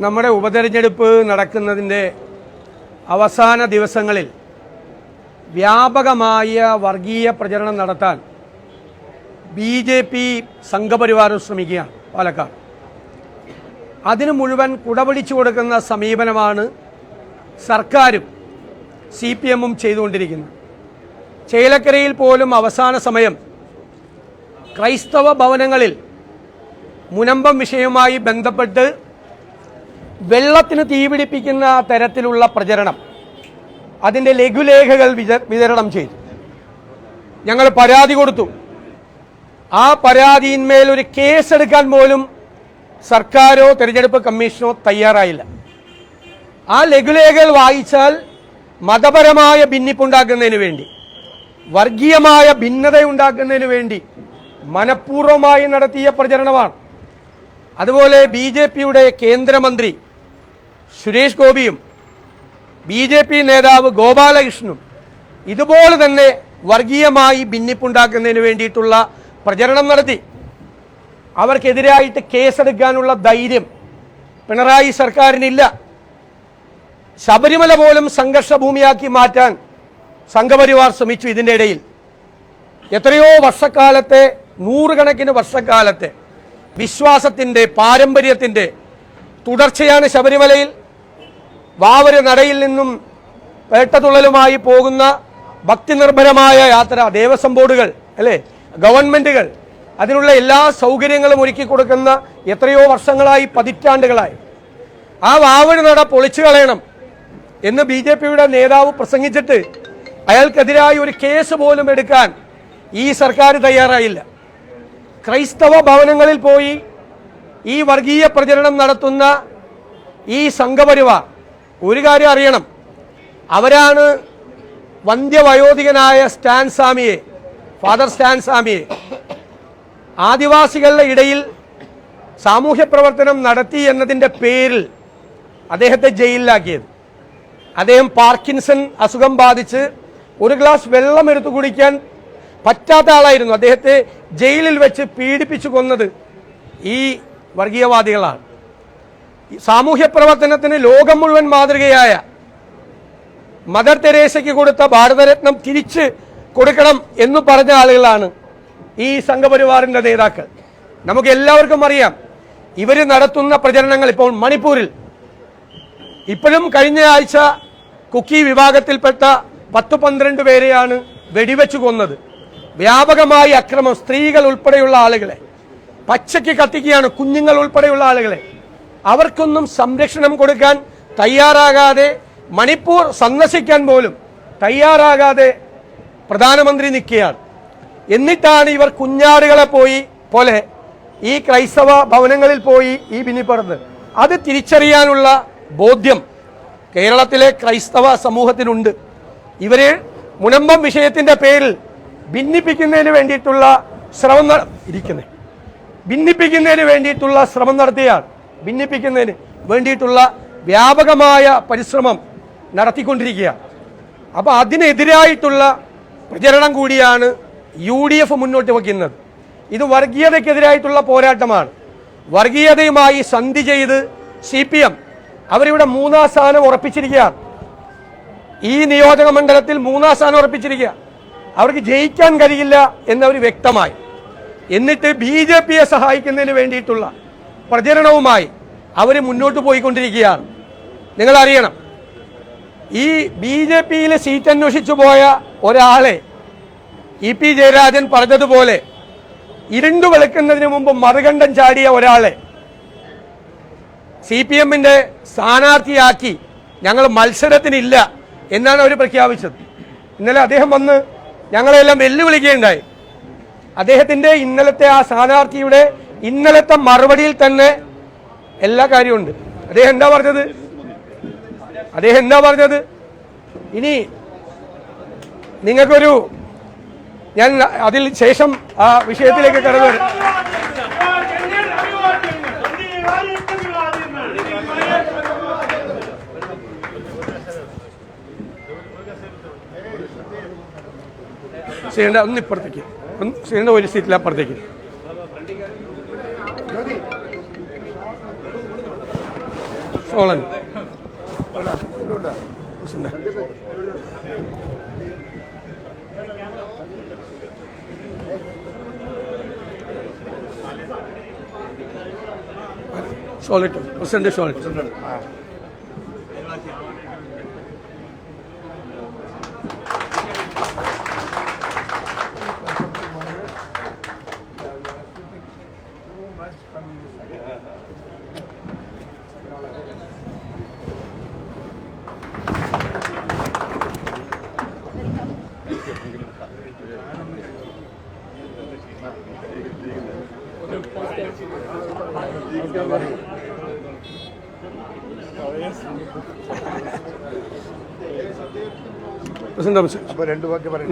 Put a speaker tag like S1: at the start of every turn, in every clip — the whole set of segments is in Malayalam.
S1: നമ്മുടെ ഉപതെരഞ്ഞെടുപ്പ് നടക്കുന്നതിൻ്റെ അവസാന ദിവസങ്ങളിൽ വ്യാപകമായ വർഗീയ പ്രചരണം നടത്താൻ BJP സംഘപരിവാരം ശ്രമിക്കുകയാണ് പാലക്കാട്. അതിന് മുഴുവൻ കുടപിടിച്ചു കൊടുക്കുന്ന സമീപനമാണ് സർക്കാരും CPM-ഉം ചെയ്തുകൊണ്ടിരിക്കുന്നത്. ചേലക്കരയിൽ പോലും അവസാന സമയം ക്രൈസ്തവ ഭവനങ്ങളിൽ മുനമ്പം വിഷയവുമായി ബന്ധപ്പെട്ട് വെള്ളത്തിന് തീപിടിപ്പിക്കുന്ന തരത്തിലുള്ള പ്രചരണം, അതിൻ്റെ ലഘുലേഖകൾ വിതരണം ചെയ്തു. ഞങ്ങൾ പരാതി കൊടുത്തു. ആ പരാതിയിന്മേൽ ഒരു കേസെടുക്കാൻ പോലും സർക്കാരോ തെരഞ്ഞെടുപ്പ് കമ്മീഷനോ തയ്യാറായില്ല. ആ ലഘുലേഖകൾ വായിച്ചാൽ മതപരമായ ഭിന്നിപ്പുണ്ടാക്കുന്നതിന് വേണ്ടി, വർഗീയമായ ഭിന്നതയുണ്ടാക്കുന്നതിന് വേണ്ടി മനഃപൂർവ്വമായി നടത്തിയ പ്രചരണമാണ്. അതുപോലെ BJP-യുടെ കേന്ദ്രമന്ത്രി സുരേഷ് ഗോപിയും BJP നേതാവ് ഗോപാലകൃഷ്ണനും ഇതുപോലെ തന്നെ വർഗീയമായി ഭിന്നിപ്പുണ്ടാക്കുന്നതിന് വേണ്ടിയിട്ടുള്ള പ്രചരണം നടത്തി. അവർക്കെതിരായിട്ട് കേസെടുക്കാനുള്ള ധൈര്യം പിണറായി സർക്കാരിനില്ല. ശബരിമല പോലും സംഘർഷഭൂമിയാക്കി മാറ്റാൻ സംഘപരിവാർ ശ്രമിച്ചു. ഇതിൻ്റെ ഇടയിൽ എത്രയോ വർഷക്കാലത്തെ, നൂറുകണക്കിന് വർഷക്കാലത്തെ വിശ്വാസത്തിൻ്റെ, പാരമ്പര്യത്തിൻ്റെ തുടർച്ചയാണ് ശബരിമലയിൽ. വാവര് നടയിൽ നിന്നും വേട്ടതുള്ളലുമായി പോകുന്ന ഭക്തിനിർഭരമായ യാത്ര, ദേവസ്വം ബോർഡുകൾ അല്ലേ, ഗവൺമെൻറ്റുകൾ അതിനുള്ള എല്ലാ സൗകര്യങ്ങളും ഒരുക്കി കൊടുക്കുന്ന എത്രയോ വർഷങ്ങളായി, പതിറ്റാണ്ടുകളായി. ആ വാവര് നട പൊളിച്ചു കളയണം എന്ന് BJP-യുടെ നേതാവ് പ്രസംഗിച്ചിട്ട് അയാൾക്കെതിരായി ഒരു കേസ് പോലും എടുക്കാൻ ഈ സർക്കാർ തയ്യാറായില്ല. ക്രൈസ്തവ ഭവനങ്ങളിൽ പോയി ഈ വർഗീയ പ്രചരണം നടത്തുന്ന ഈ സംഘപരിവാർ ഒരു കാര്യം അറിയണം. അവരാണ് വന്ധ്യവയോധികനായ ഫാദർ സ്റ്റാൻ സ്വാമിയെ ആദിവാസികളുടെ ഇടയിൽ സാമൂഹ്യ പ്രവർത്തനം നടത്തി എന്നതിൻ്റെ പേരിൽ അദ്ദേഹത്തെ ജയിലിലാക്കിയത്. അദ്ദേഹം പാർക്കിൻസൺ അസുഖം ബാധിച്ച് ഒരു ഗ്ലാസ് വെള്ളം എടുത്തു കുടിക്കാൻ പറ്റാത്ത ആളായിരുന്നു. അദ്ദേഹത്തെ ജയിലിൽ വെച്ച് പീഡിപ്പിച്ചു കൊന്നത് ഈ വർഗീയവാദികളാണ്. സാമൂഹ്യ പ്രവർത്തനത്തിന് ലോകം മുഴുവൻ മാതൃകയായ മദർ തെരേസയ്ക്ക് കൊടുത്ത ഭാരതരത്നം തിരിച്ച് കൊടുക്കണം എന്ന് പറഞ്ഞ ആളുകളാണ് ഈ സംഘപരിവാറിൻ്റെ നേതാക്കൾ. നമുക്ക് എല്ലാവർക്കും അറിയാം ഇവർ നടത്തുന്ന പ്രചരണങ്ങൾ. ഇപ്പോൾ മണിപ്പൂരിൽ ഇപ്പോഴും കഴിഞ്ഞ ആഴ്ച കുക്കി വിഭാഗത്തിൽപ്പെട്ട 10-12 പേരെയാണ് വെടിവെച്ചു കൊന്നത്. വ്യാപകമായി അക്രമം, സ്ത്രീകൾ ഉൾപ്പെടെയുള്ള ആളുകളെ പച്ചയ്ക്ക് കത്തിക്കുകയാണ്, കുഞ്ഞുങ്ങൾ ഉൾപ്പെടെയുള്ള ആളുകളെ. അവർക്കൊന്നും സംരക്ഷണം കൊടുക്കാൻ തയ്യാറാകാതെ, മണിപ്പൂർ സന്ദർശിക്കാൻ പോലും തയ്യാറാകാതെ പ്രധാനമന്ത്രി നിൽക്കുകയാണ്. എന്നിട്ടാണ് ഇവർ കുഞ്ഞാടുകളെ പോലെ ഈ ക്രൈസ്തവ ഭവനങ്ങളിൽ പോയി ഈ ഭിന്നിപ്പെടുന്നത്. അത് തിരിച്ചറിയാനുള്ള ബോധ്യം കേരളത്തിലെ ക്രൈസ്തവ സമൂഹത്തിനുണ്ട്. ഇവരെ മുനമ്പം വിഷയത്തിൻ്റെ പേരിൽ ഭിന്നിപ്പിക്കുന്നതിന് വേണ്ടിയിട്ടുള്ള ശ്രമം നടത്തുകയാണ്. ഭിന്നിപ്പിക്കുന്നതിന് വേണ്ടിയിട്ടുള്ള വ്യാപകമായ പരിശ്രമം നടത്തിക്കൊണ്ടിരിക്കുകയാണ്. അപ്പോൾ അതിനെതിരായിട്ടുള്ള പ്രചരണം കൂടിയാണ് UDF മുന്നോട്ട് വയ്ക്കുന്നത്. ഇത് വർഗീയതയ്ക്കെതിരായിട്ടുള്ള പോരാട്ടമാണ്. വർഗീയതയുമായി സന്ധി ചെയ്ത് CPM അവരിവിടെ 3-ാം സ്ഥാനം ഉറപ്പിച്ചിരിക്കുകയാണ്. ഈ നിയോജക മണ്ഡലത്തിൽ 3-ാം സ്ഥാനം ഉറപ്പിച്ചിരിക്കുക. അവർക്ക് ജയിക്കാൻ കഴിയില്ല എന്നവർ വ്യക്തമായി. എന്നിട്ട് BJP-യെ സഹായിക്കുന്നതിന് വേണ്ടിയിട്ടുള്ള പ്രചരണവുമായി അവർ മുന്നോട്ട് പോയിക്കൊണ്ടിരിക്കുകയാണ്. നിങ്ങളറിയണം, ഈ BJP-യിൽ സീറ്റ് അന്വേഷിച്ചു പോയ ഒരാളെ EP ജയരാജൻ പറഞ്ഞതുപോലെ ഇരുണ്ടു വെളുക്കുന്നതിന് മുമ്പ് മറുകണ്ഠം ചാടിയ ഒരാളെ CPM-ന്റെ സ്ഥാനാർത്ഥിയാക്കി ഞങ്ങൾ മത്സരത്തിനില്ല എന്നാണ് അവർ പ്രഖ്യാപിച്ചത്. ഇന്നലെ അദ്ദേഹം വന്ന് ഞങ്ങളെല്ലാം വെല്ലുവിളിക്കുകയുണ്ടായി. അദ്ദേഹത്തിൻ്റെ ഇന്നലത്തെ ആ സ്ഥാനാർത്ഥിയുടെ ഇന്നലത്തെ മറുപടിയിൽ തന്നെ എല്ലാ കാര്യമുണ്ട്. അദ്ദേഹം എന്താ പറഞ്ഞത്? ഇനി നിങ്ങൾക്കൊരു, ഞാൻ അതിൽ ശേഷം ആ വിഷയത്തിലേക്ക് കടന്നു വരും. ശ്രീയുടെ ഒന്ന് ഇപ്പുറത്തേക്ക്, ശ്രീയുടെ ഒരു സീറ്റിൽ അപ്പുറത്തേക്ക്. സോളൻ ഷോളിട്ട് പ്രസിഡന്റ് ഷോളിട്ട്.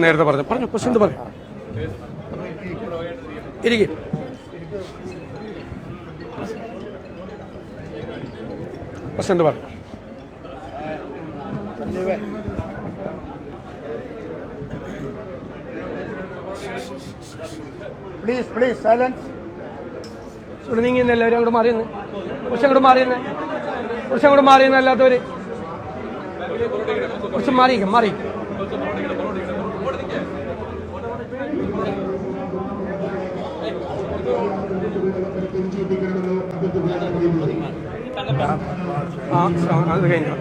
S1: നേരത്തെ പറഞ്ഞു പ്രസിഡന്റ് പറഞ്ഞു. ഇരിക്കും. പ്രസിഡന്റ് പറഞ്ഞു.
S2: Please silence.
S1: ഇവിടെ നീങ്ങുന്ന എല്ലാവരും അങ്ങോട്ട് മാറിയെന്ന്, കുറച്ച് അങ്ങോട്ട് മാറിയെന്ന്, കുറച്ച് അങ്ങോട്ട് മാറിയെന്ന്. അല്ലാത്തവര് കുറച്ച് മാറി.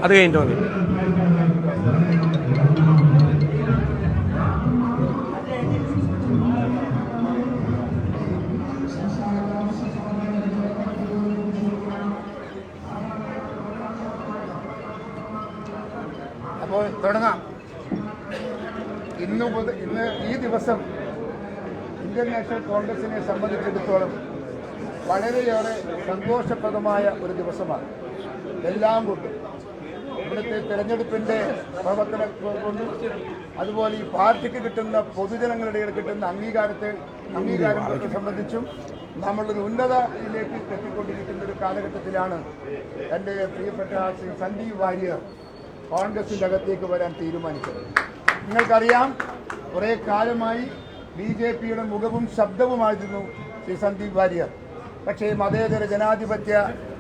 S1: അത് കഴിഞ്ഞിട്ട് മതി.
S2: അപ്പോൾ തുടങ്ങാം. ഇന്ന് ഈ ദിവസം ഇന്ത്യൻ നാഷണൽ കോൺഗ്രസിനെ സംബന്ധിച്ചിടത്തോളം വളരെയേറെ സന്തോഷപ്രദമായ ഒരു ദിവസമാണ്. എല്ലാം കൊണ്ടും ഇവിടുത്തെ തെരഞ്ഞെടുപ്പിൻ്റെ പ്രവർത്തനം കൊണ്ടും അതുപോലെ ഈ പാർട്ടിക്ക് കിട്ടുന്ന പൊതുജനങ്ങളുടെ കിട്ടുന്ന അംഗീകാരത്തെ സംബന്ധിച്ചും നമ്മളൊരു ഉന്നതയിലേക്ക് എത്തിക്കൊണ്ടിരിക്കുന്ന ഒരു കാലഘട്ടത്തിലാണ് എൻ്റെ പ്രിയപ്പെട്ട ശ്രീ സന്ദീപ് വാര്യർ കോൺഗ്രസിൻ്റെ അകത്തേക്ക് വരാൻ തീരുമാനിച്ചത്. നിങ്ങൾക്കറിയാം, കുറേ കാലമായി BJPയുടെ മുഖവും ശബ്ദവുമായിരുന്നു ശ്രീ സന്ദീപ് വാര്യർ. പക്ഷേ മതേതര ജനാധിപത്യ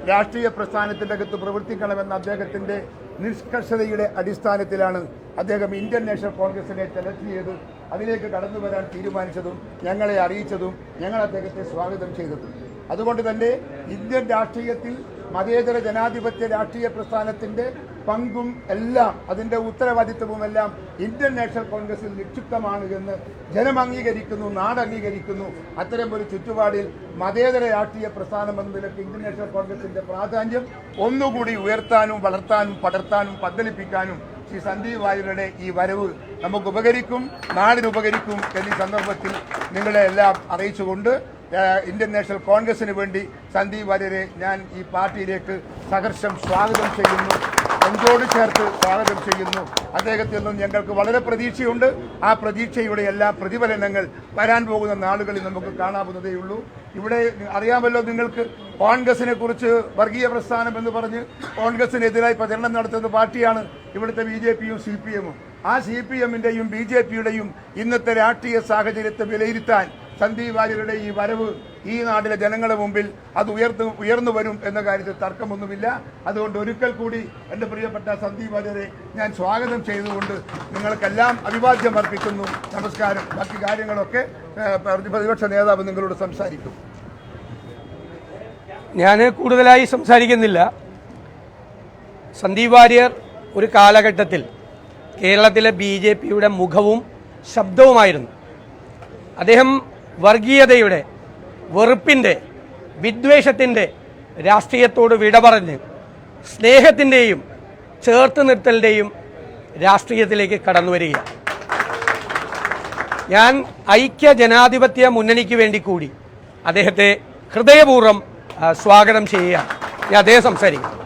S2: രാഷ്ട്രീയ പ്രസ്ഥാനത്തിൻ്റെ അകത്ത് പ്രവർത്തിക്കണമെന്ന അദ്ദേഹത്തിൻ്റെ നിഷ്കർഷതയുടെ അടിസ്ഥാനത്തിലാണ് അദ്ദേഹം ഇന്ത്യൻ നാഷണൽ കോൺഗ്രസിനെ സെലക്ട് ചെയ്ത് അതിലേക്ക് കടന്നു വരാൻ തീരുമാനിച്ചതും ഞങ്ങളെ അറിയിച്ചതും ഞങ്ങൾ അദ്ദേഹത്തെ സ്വാഗതം ചെയ്തതും. അതുകൊണ്ട് തന്നെ ഇന്ത്യൻ രാഷ്ട്രീയത്തിൽ മതേതര ജനാധിപത്യ രാഷ്ട്രീയ പ്രസ്ഥാനത്തിൻ്റെ പങ്കും എല്ലാം അതിൻ്റെ ഉത്തരവാദിത്വവുമെല്ലാം ഇന്ത്യൻ നാഷണൽ കോൺഗ്രസിൽ നിക്ഷിപ്തമാണ് എന്ന് ജനം അംഗീകരിക്കുന്നു, നാട് അംഗീകരിക്കുന്നു. അത്തരം ഒരു ചുറ്റുപാടിൽ മതേതര രാഷ്ട്രീയ പ്രസ്ഥാനം എന്ന നിലയ്ക്ക് ഇന്ത്യൻ നാഷണൽ കോൺഗ്രസിൻ്റെ പ്രാധാന്യം ഒന്നുകൂടി ഉയർത്താനും വളർത്താനും പടർത്താനും പന്തലിപ്പിക്കാനും ശ്രീ സന്ദീപ് വാര്യരുടെ ഈ വരവ് നമുക്ക് ഉപകരിക്കും, നാടിനുപകരിക്കും എന്നീ സന്ദർഭത്തിൽ നിങ്ങളെ എല്ലാം അറിയിച്ചുകൊണ്ട് ഇന്ത്യൻ നാഷണൽ കോൺഗ്രസിന് വേണ്ടി സന്ദീപ് വാര്യരെ ഞാൻ ഈ പാർട്ടിയിലേക്ക് സഹർഷം സ്വാഗതം ചെയ്യുന്നു, നെഞ്ചോട് ചേർത്ത് സ്വാഗതം ചെയ്യുന്നു. അദ്ദേഹത്തിൽ നിന്നും ഞങ്ങൾക്ക് വളരെ പ്രതീക്ഷയുണ്ട്. ആ പ്രതീക്ഷയുടെ എല്ലാ പ്രതിഫലനങ്ങൾ വരാൻ പോകുന്ന നാളുകളിൽ നമുക്ക് കാണാവുന്നതേയുള്ളൂ. ഇവിടെ അറിയാമല്ലോ നിങ്ങൾക്ക്, കോൺഗ്രസിനെ കുറിച്ച് വർഗീയ പ്രസ്ഥാനം എന്ന് പറഞ്ഞ് കോൺഗ്രസിനെതിരായി പ്രചരണം നടത്തുന്ന പാർട്ടിയാണ് ഇവിടുത്തെ BJPയും CPMഉം. ആ CPMന്റെയും BJPയുടെയും ഇന്നത്തെ രാഷ്ട്രീയ സാഹചര്യത്തെ വിലയിരുത്താൻ സന്ദീപ് വാര്യരുടെ ഈ വരവ് ഈ നാട്ടിലെ ജനങ്ങളുടെ മുമ്പിൽ അത് ഉയർന്നു വരും എന്ന കാര്യത്തിൽ തർക്കമൊന്നുമില്ല. അതുകൊണ്ട് ഒരിക്കൽ കൂടി എൻ്റെ പ്രിയപ്പെട്ട സന്ദീപ് വാര്യരെ ഞാൻ സ്വാഗതം ചെയ്തുകൊണ്ട് നിങ്ങൾക്കെല്ലാം അഭിവാദ്യം അർപ്പിക്കുന്നു. നമസ്കാരം. ബാക്കി കാര്യങ്ങളൊക്കെ പ്രതിപക്ഷ നേതാവ് നിങ്ങളോട് സംസാരിക്കും.
S1: ഞാൻ കൂടുതലായി സംസാരിക്കുന്നില്ല. സന്ദീപ് വാര്യർ ഒരു കാലഘട്ടത്തിൽ കേരളത്തിലെ BJPയുടെ മുഖവും ശബ്ദവുമായിരുന്നു. അദ്ദേഹം വർഗീയതയുടെ, വെറുപ്പിൻ്റെ, വിദ്വേഷത്തിൻ്റെ രാഷ്ട്രീയത്തോട് വിട പറഞ്ഞ് സ്നേഹത്തിൻ്റെയും ചേർത്ത് നിർത്തലിൻ്റെയും രാഷ്ട്രീയത്തിലേക്ക് കടന്നു വരികയാണ്. ഞാൻ ഐക്യ ജനാധിപത്യ മുന്നണിക്ക് വേണ്ടി കൂടി അദ്ദേഹത്തെ ഹൃദയപൂർവ്വം സ്വാഗതം ചെയ്യുകയാണ്. ഞാൻ അദ്ദേഹം സംസാരിക്കും.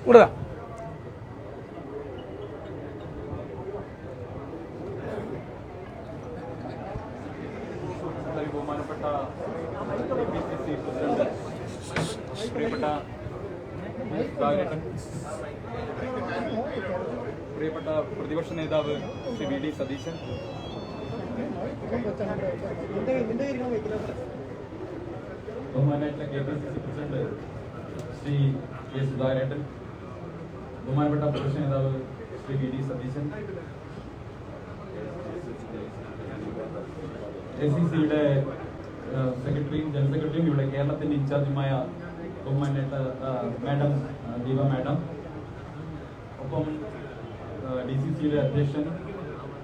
S1: കൊടുക്ക.
S3: സുധാകരൻ, പ്രിയപ്പെട്ട പ്രതിപക്ഷ നേതാവ് ശ്രീ വി ഡി സതീശൻ, ബഹുമാനായിട്ടുള്ള KPCC president Shri K Sudhakaran, ബഹുമാനപ്പെട്ട പ്രതിപക്ഷ നേതാവ് ശ്രീ വി ഡി സതീശൻ, ACCയുടെ സെക്രട്ടറിയും ജനറൽ സെക്രട്ടറിയും ഇവിടെ കേരളത്തിന്റെ ഇൻചാർജുമായ ബഹുമാനായിട്ട് മാഡം ദീപ മാഡം, ഒപ്പം DCCയുടെ അധ്യക്ഷൻ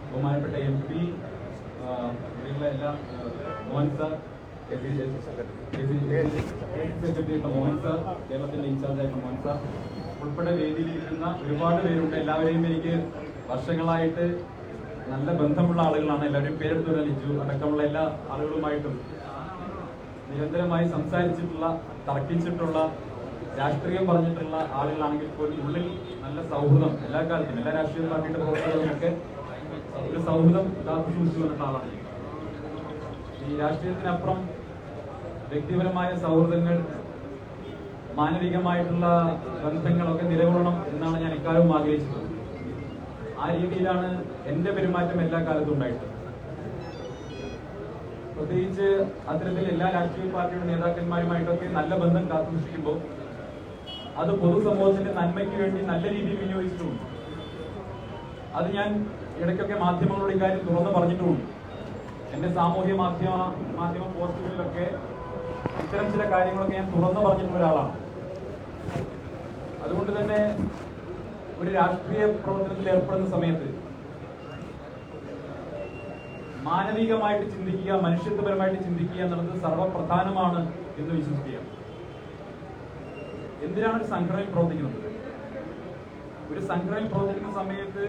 S3: ബഹുമാനപ്പെട്ട MP എല്ലാ Mohan sir, secretary Mohan sir, കേരളത്തിന്റെ ഇൻചാർജായിട്ട് മോഹൻ സാർ ഉൾപ്പെടെ വേദിയിലിരിക്കുന്ന ഒരുപാട് പേരുണ്ട്. എല്ലാവരെയും എനിക്ക് വർഷങ്ങളായിട്ട് നല്ല ബന്ധമുള്ള ആളുകളാണ്. എല്ലാവരും പേരെടുത്ത് ലിജു അടക്കമുള്ള എല്ലാ ആളുകളുമായിട്ടും നിരന്തരമായി സംസാരിച്ചിട്ടുള്ള, തർക്കിച്ചിട്ടുള്ള, രാഷ്ട്രീയം പറഞ്ഞിട്ടുള്ള ആളുകളാണെങ്കിൽ പോലും ഉള്ളിൽ നല്ല സൗഹൃദം എല്ലാ കാലത്തും എല്ലാ രാഷ്ട്രീയ പാർട്ടിയുടെ പ്രവർത്തകരുമൊക്കെ ഒരു സൗഹൃദം കാത്തു സൂക്ഷിച്ചു വന്നിട്ടുള്ള ആളാണ്. ഈ രാഷ്ട്രീയത്തിനപ്പുറം വ്യക്തിപരമായ സൗഹൃദങ്ങൾ, മാനവികമായിട്ടുള്ള ബന്ധങ്ങളൊക്കെ നിലകൊള്ളണം എന്നാണ് ഞാൻ എക്കാലവും ആഗ്രഹിച്ചത്. ആ രീതിയിലാണ് എന്റെ പെരുമാറ്റം എല്ലാ കാലത്തും ഉണ്ടായിട്ടുള്ളത്. പ്രത്യേകിച്ച് അത്തരത്തിൽ എല്ലാ രാഷ്ട്രീയ പാർട്ടിയുടെ നേതാക്കന്മാരുമായിട്ടൊക്കെ നല്ല ബന്ധം കാത്തുസൂക്ഷിക്കുമ്പോൾ അത് പൊതുസമൂഹത്തിന്റെ നന്മയ്ക്ക് വേണ്ടി നല്ല രീതിയിൽ വിനിയോഗിച്ചിട്ടുണ്ട്. അത് ഞാൻ ഇടയ്ക്കൊക്കെ മാധ്യമങ്ങളോട് ഇക്കാര്യം തുറന്നു പറഞ്ഞിട്ടുമുണ്ട്. എന്റെ സാമൂഹ്യ മാധ്യമ പോസ്റ്റുകളിലൊക്കെ ഇത്തരം ചില കാര്യങ്ങളൊക്കെ ഞാൻ തുറന്നു പറഞ്ഞിട്ടുള്ള ഒരാളാണ്. അതുകൊണ്ട് തന്നെ ഒരു രാഷ്ട്രീയ പ്രവർത്തനത്തിൽ ഏർപ്പെടുന്ന സമയത്ത് മാനവികമായിട്ട് ചിന്തിക്കുക, മനുഷ്യത്വപരമായിട്ട് ചിന്തിക്കുക എന്നുള്ളത് സർവപ്രധാനമാണ് എന്ന് വിശ്വസിക്കുക. എന്തിനാണ് ഒരു സംഘടനയിൽ പ്രവർത്തിക്കുന്നത്? ഒരു സംഘടനയിൽ പ്രവർത്തിക്കുന്ന സമയത്ത്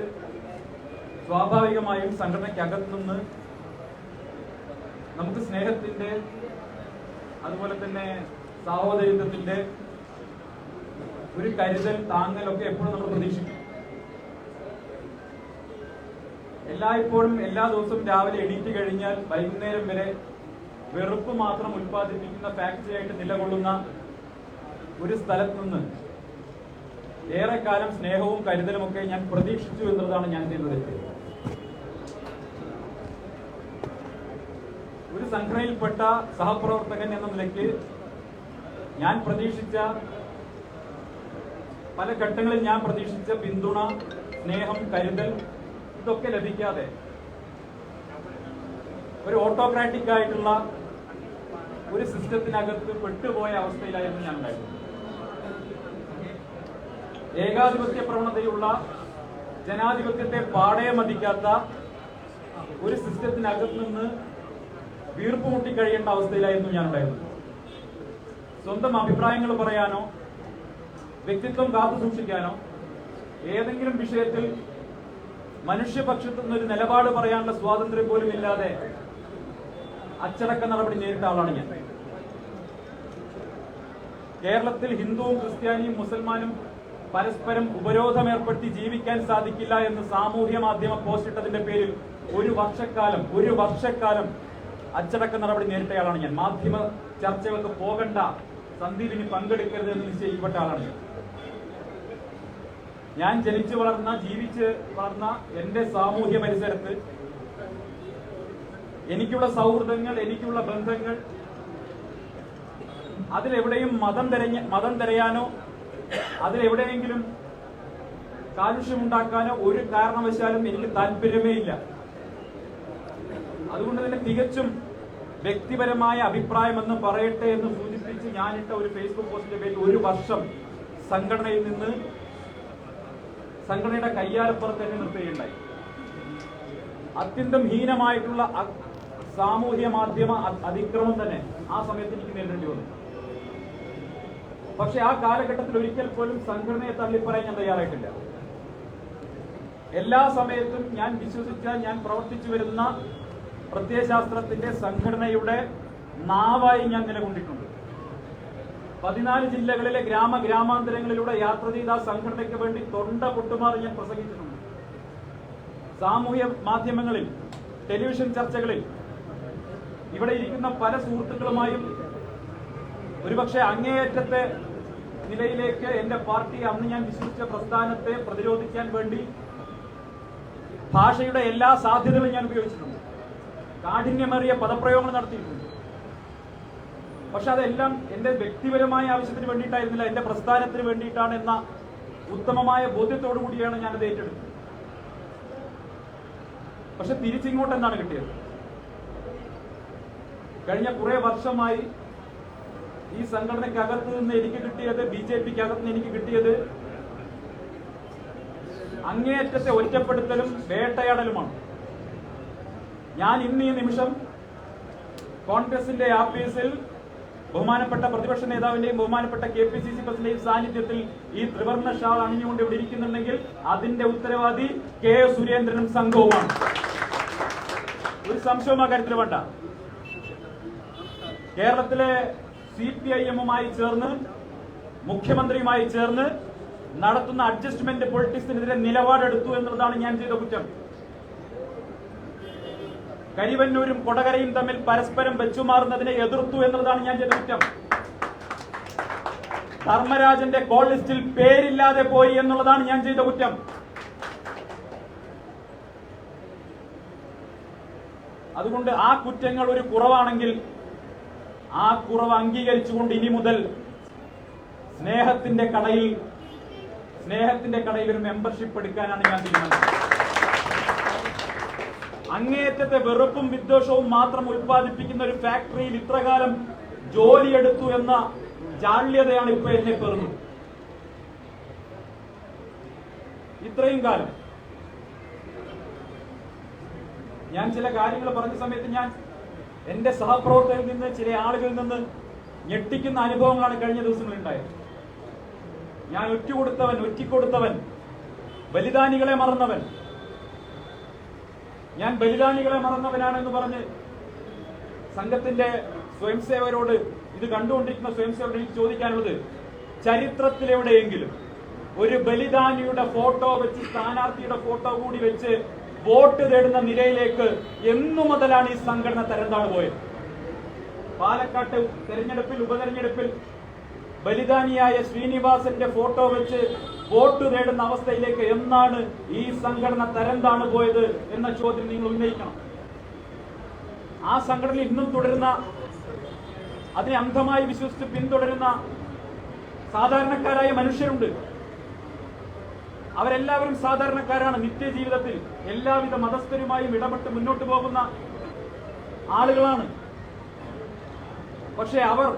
S3: സ്വാഭാവികമായും സംഘടനയ്ക്കകത്ത് നിന്ന് നമുക്ക് സ്നേഹത്തിന്റെ, അതുപോലെ തന്നെ സാഹോദര്യത്തിന്റെ ഒരു കരുതൽ, താങ്ങലൊക്കെ എപ്പോഴും നമ്മൾ പ്രതീക്ഷിക്കും. എല്ലായ്പ്പോഴും എല്ലാ ദിവസവും രാവിലെ എണീറ്റ് കഴിഞ്ഞാൽ വൈകുന്നേരം വരെ വെറുപ്പ് മാത്രം ഉൽപ്പാദിപ്പിക്കുന്ന ഫാക്ടറിയായിട്ട് നിലകൊള്ളുന്ന ഒരു സ്ഥലത്ത് നിന്ന് ഏറെക്കാലം സ്നേഹവും കരുതലുമൊക്കെ ഞാൻ പ്രതീക്ഷിച്ചു എന്നുള്ളതാണ് ഞാൻ ചെയ്തത്. ഒരു സംഘടനയിൽപ്പെട്ട സഹപ്രവർത്തകൻ എന്ന നിലയ്ക്ക് ഞാൻ പ്രതീക്ഷിച്ച, പല ഘട്ടങ്ങളിൽ ഞാൻ പ്രതീക്ഷിച്ച പിന്തുണ, സ്നേഹം, കരുതൽ ഇതൊക്കെ ലഭിക്കാതെ ഒരു ഓട്ടോക്രാറ്റിക് ആയിട്ടുള്ള ഒരു സിസ്റ്റത്തിനകത്ത് പെട്ടുപോയ അവസ്ഥയിലായിരുന്നു ഞാൻ ഉണ്ടായിരുന്നത്. ഏകാധിപത്യ പ്രവണതയുള്ള, ജനാധിപത്യത്തെ പാടെ മതിക്കാത്ത ഒരു സിസ്റ്റത്തിനകത്ത് നിന്ന് വീർപ്പുമുട്ടി കഴിയേണ്ട അവസ്ഥയിലായിരുന്നു ഞാൻ ഉണ്ടായിരുന്നത്. സ്വന്തം അഭിപ്രായങ്ങൾ പറയാനോ വ്യക്തിത്വം കാത്തു സൂക്ഷിക്കാനോ ഏതെങ്കിലും വിഷയത്തിൽ മനുഷ്യപക്ഷത്തു നിന്നൊരു നിലപാട് പറയാനുള്ള സ്വാതന്ത്ര്യം പോലും ഇല്ലാതെ അച്ചടക്ക നടപടി നേരിട്ട ആളാണ് ഞാൻ. കേരളത്തിൽ ഹിന്ദുവും ക്രിസ്ത്യാനിയും മുസൽമാനും പരസ്പരം ഉപരോധം ഏർപ്പെടുത്തി ജീവിക്കാൻ സാധിക്കില്ല എന്ന് സാമൂഹ്യ മാധ്യമ പോസ്റ്റ് ഇട്ടതിന്റെ പേരിൽ ഒരു വർഷക്കാലം അച്ചടക്ക നടപടി നേരിട്ടയാളാണ് ഞാൻ. മാധ്യമ ചർച്ചകൾക്ക് പോകണ്ട, സന്ധിയിൽ ഇനി പങ്കെടുക്കരുത് എന്ന് നിശ്ചയിക്കപ്പെട്ട ആളാണ് ഞാൻ. ഞാൻ ജനിച്ചു വളർന്ന, ജീവിച്ച് വളർന്ന എന്റെ സാമൂഹ്യ പരിസരത്ത് എനിക്കുള്ള സൗഹൃദങ്ങൾ, എനിക്കുള്ള ബന്ധങ്ങൾ, അതിലെവിടെയും മതം തിരയാനോ അതിലെവിടെയെങ്കിലും കാലുഷ്യമുണ്ടാക്കാനോ ഒരു കാരണവശാലും എനിക്ക് താല്പര്യമേ ഇല്ല. അതുകൊണ്ട് തന്നെ തികച്ചും വ്യക്തിപരമായ അഭിപ്രായമെന്ന് പറയട്ടെ എന്ന് സൂചിപ്പിച്ച് ഞാനിട്ട ഒരു ഫേസ്ബുക്ക് പോസ്റ്റിന്റെ പേരിൽ ഒരു വർഷം സംഘടനയിൽ നിന്ന്, സംഘടനയുടെ കയ്യാലപ്പുറത്ത് തന്നെ നിർത്തുകയുണ്ടായി. അത്യന്തം ഹീനമായിട്ടുള്ള സാമൂഹ്യ മാധ്യമ അതിക്രമം തന്നെ ആ സമയത്ത് എനിക്ക് നേരിടേണ്ടി വന്നു. പക്ഷെ ആ കാലഘട്ടത്തിൽ ഒരിക്കൽ പോലും സംഘടനയെ തള്ളിപ്പറയാൻ ഞാൻ തയ്യാറായിട്ടില്ല. എല്ലാ സമയത്തും ഞാൻ വിശ്വസിച്ച, ഞാൻ പ്രവർത്തിച്ചു വരുന്ന പ്രത്യയശാസ്ത്രത്തിന്റെ സംഘടനയുടെ നാവായി ഞാൻ നിലകൊണ്ടിട്ടുണ്ട്. 14 ജില്ലകളിലെ ഗ്രാമാന്തരങ്ങളിലൂടെ യാത്ര ചെയ്ത സംഘടനയ്ക്ക് വേണ്ടി തൊണ്ട പൊട്ടുമാറി ഞാൻ പ്രസംഗിച്ചിട്ടുണ്ട്. സാമൂഹ്യ മാധ്യമങ്ങളിൽ, ടെലിവിഷൻ ചർച്ചകളിൽ ഇവിടെ ഇരിക്കുന്ന പല സുഹൃത്തുക്കളുമായും ഒരുപക്ഷെ അങ്ങേയറ്റത്തെ നിലയിലേക്ക് എന്റെ പാർട്ടി അന്ന് ഞാൻ വിശ്വസിച്ച പ്രസ്ഥാനത്തെ പ്രതിരോധിക്കാൻ വേണ്ടി ഭാഷയുടെ എല്ലാ സാധ്യതകളും ഞാൻ ഉപയോഗിച്ചിട്ടുണ്ട്. കാഠിന്യമേറിയ പദപ്രയോഗങ്ങൾ നടത്തിയിട്ടുണ്ട്. പക്ഷെ അതെല്ലാം എന്റെ വ്യക്തിപരമായ ആവശ്യത്തിന് വേണ്ടിയിട്ടായിരുന്നില്ല, എന്റെ പ്രസ്ഥാനത്തിന് വേണ്ടിയിട്ടാണ് എന്ന ഉത്തമമായ ബോധ്യത്തോടു കൂടിയാണ് ഞാനത് ഏറ്റെടുത്തത്. പക്ഷെ തിരിച്ചിങ്ങോട്ട് എന്താണ് കിട്ടിയത്? കഴിഞ്ഞ കുറെ വർഷമായി ഈ സംഘടനയ്ക്കകത്ത് നിന്ന് എനിക്ക് കിട്ടിയത്, BJPക്ക് അകത്ത് നിന്ന് എനിക്ക് കിട്ടിയത് അങ്ങേയറ്റത്തെ ഒറ്റപ്പെടുത്തലും വേട്ടയാടലുമാണ്. ഞാൻ ഇന്ന് ഈ നിമിഷം കോൺഗ്രസിന്റെ ആഫീസിൽ ബഹുമാനപ്പെട്ട പ്രതിപക്ഷ നേതാവിന്റെയും ബഹുമാനപ്പെട്ട KPCC പ്രസിഡന്റിന്റെയും സാന്നിധ്യത്തിൽ ഈ ത്രിവർണ്ണ ഷാൾ അണിഞ്ഞുകൊണ്ട് ഇവിടെ ഇരിക്കുന്നുണ്ടെങ്കിൽ അതിന്റെ ഉത്തരവാദി K. സുരേന്ദ്രനും സംഘവുമാണ്. ഒരു സംശയവും ആ കാര്യത്തിൽ വേണ്ട. കേരളത്തിലെ CPIM-മായി ചേർന്ന് മുഖ്യമന്ത്രിയുമായി ചേർന്ന് നടത്തുന്ന അഡ്ജസ്റ്റ്മെന്റ് പൊളിറ്റിക്സിനെതിരെ നിലപാടെടുത്തു എന്നുള്ളതാണ് ഞാൻ ചെയ്ത കുറ്റം. കരിവന്നൂരും കൊടകരയും തമ്മിൽ പരസ്പരം വെച്ചുമാറുന്നതിനെ എതിർത്തു എന്നുള്ളതാണ് ഞാൻ ചെയ്ത കുറ്റം. ധർമ്മരാജന്റെ കോൾ ലിസ്റ്റിൽ പേരില്ലാതെ പോയി എന്നുള്ളതാണ് ഞാൻ ചെയ്ത കുറ്റം. അതുകൊണ്ട് ആ കുറ്റങ്ങൾ ഒരു കുറവാണെങ്കിൽ ആ കുറവ് അംഗീകരിച്ചുകൊണ്ട് ഇനി മുതൽ സ്നേഹത്തിന്റെ കടയിൽ ഒരു മെമ്പർഷിപ്പ് എടുക്കാനാണ് ഞാൻ തീരുമാനിച്ചത്. അങ്ങേയറ്റത്തെ വെറുപ്പും വിദ്വേഷവും മാത്രം ഉത്പാദിപ്പിക്കുന്ന ഒരു ഫാക്ടറിയിൽ ഇത്രകാലം ജോലിയെടുത്തു എന്ന ജാള്യതയാണ് ഇപ്പൊ എന്നെ പെറുന്നത്. ഇത്രയും കാലം ഞാൻ ചില കാര്യങ്ങൾ പറഞ്ഞ സമയത്ത് ഞാൻ എന്റെ സഹപ്രവർത്തകരിൽ നിന്ന്, ചില ആളുകളിൽ നിന്ന് ഞെട്ടിക്കുന്ന അനുഭവങ്ങളാണ് കഴിഞ്ഞ ദിവസങ്ങളിൽ ഉണ്ടായത്. ഞാൻ ഒറ്റിക്കൊടുത്തവൻ, ബലിദാനികളെ മറന്നവൻ, ഞാൻ ബലിദാനികളെ മറന്നവനാണെന്ന് പറഞ്ഞ് സംഘത്തിന്റെ സ്വയംസേവകരോട്, ഇത് കണ്ടുകൊണ്ടിരിക്കുന്ന സ്വയംസേവകരോട് എനിക്ക് ചോദിക്കാനുള്ളത്, ചരിത്രത്തിലെവിടെയെങ്കിലും ഒരു ബലിദാനിയുടെ ഫോട്ടോ വെച്ച്, സ്ഥാനാർത്ഥിയുടെ ഫോട്ടോ കൂടി വെച്ച് വോട്ട് തേടുന്ന നിലയിലേക്ക് എന്നു മുതലാണ് ഈ സംഘടന തരംതാണു പോയത്? പാലക്കാട്ട് ഉപതെരഞ്ഞെടുപ്പിൽ ബലിദാനിയായ ശ്രീനിവാസന്റെ ഫോട്ടോ വെച്ച് വോട്ട് തേടുന്ന അവസ്ഥയിലേക്ക് എന്നാണ് ഈ സംഘടന തരംതാണു പോയത് എന്ന ചോദ്യം നിങ്ങൾ ഉന്നയിക്കണം. ആ സംഘടന ഇന്നും തുടരുന്ന, അതിനെ അന്ധമായി വിശ്വസിച്ച് പിന്തുടരുന്ന സാധാരണക്കാരായ മനുഷ്യരുണ്ട്. അവരെല്ലാവരും സാധാരണക്കാരാണ്. നിത്യജീവിതത്തിൽ എല്ലാവിധ മതസ്ഥരുമായും ഇടപെട്ട് മുന്നോട്ട് പോകുന്ന ആളുകളാണ്. പക്ഷെ അവർ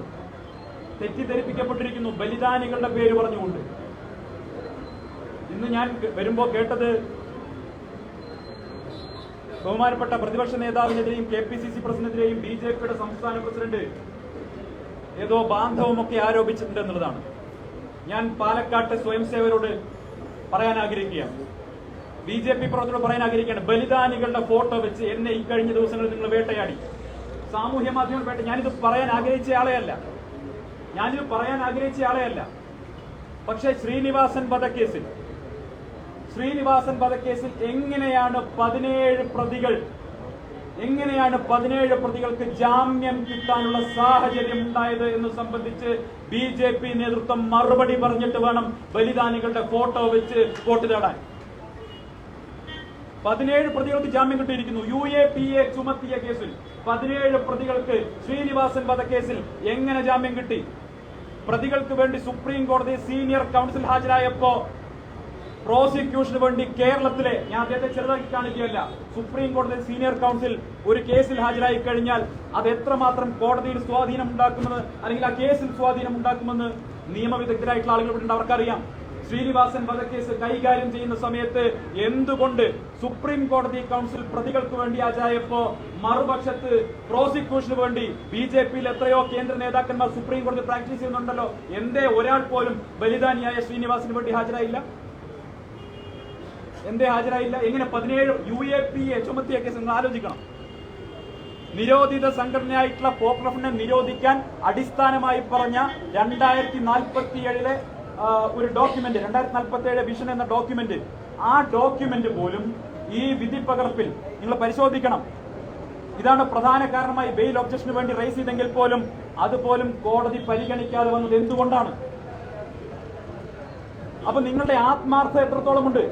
S3: തെറ്റിദ്ധരിപ്പിക്കപ്പെട്ടിരിക്കുന്നു ബലിദാനികളുടെ പേര് പറഞ്ഞുകൊണ്ട്. ഇന്ന് ഞാൻ വരുമ്പോ കേട്ടത് ബഹുമാനപ്പെട്ട പ്രതിപക്ഷ നേതാവിനെതിരെയും KPCC പ്രസിഡന്റിനെതിരെയും BJPയുടെ സംസ്ഥാന പ്രസിഡന്റ് ഏതോ ബാന്ധവമൊക്കെ ആരോപിച്ചിട്ടുണ്ട് എന്നുള്ളതാണ്. ഞാൻ പാലക്കാട്ട് സ്വയംസേവകരോട് പറയാൻ ആഗ്രഹിക്കുകയാണ്, BJP പ്രവർത്തകരോട് പറയാൻ ആഗ്രഹിക്കുകയാണ്, ബലിദാനികളുടെ ഫോട്ടോ വെച്ച് എന്നെ ഈ കഴിഞ്ഞ ദിവസങ്ങളിൽ നിങ്ങൾ വേട്ടയാടി, സാമൂഹ്യ മാധ്യമങ്ങൾ വേട്ട. ഞാനിത് പറയാൻ ആഗ്രഹിച്ച ആളെയല്ല. പക്ഷേ ശ്രീനിവാസൻ വധക്കേസിൽ എങ്ങനെയാണ് 17 പ്രതികൾക്ക് ജാമ്യം കിട്ടാനുള്ള സാഹചര്യം ഉണ്ടായത് എന്ന് സംബന്ധിച്ച് BJP നേതൃത്വം മറുപടി പറഞ്ഞിട്ട് വേണം ബലിദാനികളുടെ ഫോട്ടോ വെച്ച് വോട്ട് തേടാൻ. 17 പ്രതികൾക്ക് ജാമ്യം കിട്ടിയിരിക്കുന്നു. UAPA ചുമത്തിയ കേസിൽ 17 പ്രതികൾക്ക് ശ്രീനിവാസൻ വധക്കേസിൽ എങ്ങനെ ജാമ്യം കിട്ടി? പ്രതികൾക്ക് വേണ്ടി സുപ്രീം കോടതി സീനിയർ കൗൺസിൽ ഹാജരായപ്പോ പ്രോസിക്യൂഷന് വേണ്ടി കേരളത്തിലെ, ഞാൻ അദ്ദേഹത്തെ ചെറുതാക്കി കാണിക്കുകയല്ല, സുപ്രീം കോടതി സീനിയർ കൗൺസിൽ ഒരു കേസിൽ ഹാജരായി കഴിഞ്ഞാൽ അത് എത്രമാത്രം കോടതിയിൽ സ്വാധീനം ഉണ്ടാക്കുമെന്ന്, അല്ലെങ്കിൽ ആ കേസിൽ സ്വാധീനം ഉണ്ടാക്കുമെന്ന് നിയമവിദഗ്ധരായിട്ടുള്ള ആളുകൾ ഇവിടെ അവർക്കറിയാം. ശ്രീനിവാസൻ വധക്കേസ് കൈകാര്യം ചെയ്യുന്ന സമയത്ത് എന്തുകൊണ്ട് സുപ്രീം കോടതി കൗൺസിൽ പ്രതികൾക്ക് വേണ്ടി ഹാജരായപ്പോ മറുപക്ഷത്ത് പ്രോസിക്യൂഷന് വേണ്ടി BJPയിൽ എത്രയോ കേന്ദ്ര നേതാക്കന്മാർ സുപ്രീം കോടതി പ്രാക്ടീസ് ചെയ്യുന്നുണ്ടല്ലോ, എന്തേ ഒരാൾ പോലും ബലിദാനിയായ ശ്രീനിവാസിന് വേണ്ടി ഹാജരായില്ല? എങ്ങനെ 17 UAPA ചുമത്തിയ കേസ് നിങ്ങൾ ആലോചിക്കണം. നിരോധിത സംഘടനയായിട്ടുള്ള പോക്രഫിനെ നിരോധിക്കാൻ അടിസ്ഥാനമായി പറഞ്ഞ 2047 ഒരു ഡോക്യുമെന്റ്, 2047 വിഷൻ എന്ന ഡോക്യുമെന്റ്, ആ ഡോക്യുമെന്റ് പോലും ഈ വിധി പകർപ്പിൽ നിങ്ങൾ പരിശോധിക്കണം. ഇതാണ് പ്രധാന കാരണമായി ബെയിൽ ഒബ്ജക്ഷന് വേണ്ടി റൈസ് ചെയ്തെങ്കിൽ പോലും അതുപോലും കോടതി പരിഗണിക്കാതെ വന്നത് എന്തുകൊണ്ടാണ്? അപ്പൊ നിങ്ങളുടെ ആത്മാർത്ഥത എത്രത്തോളം ഉണ്ട്?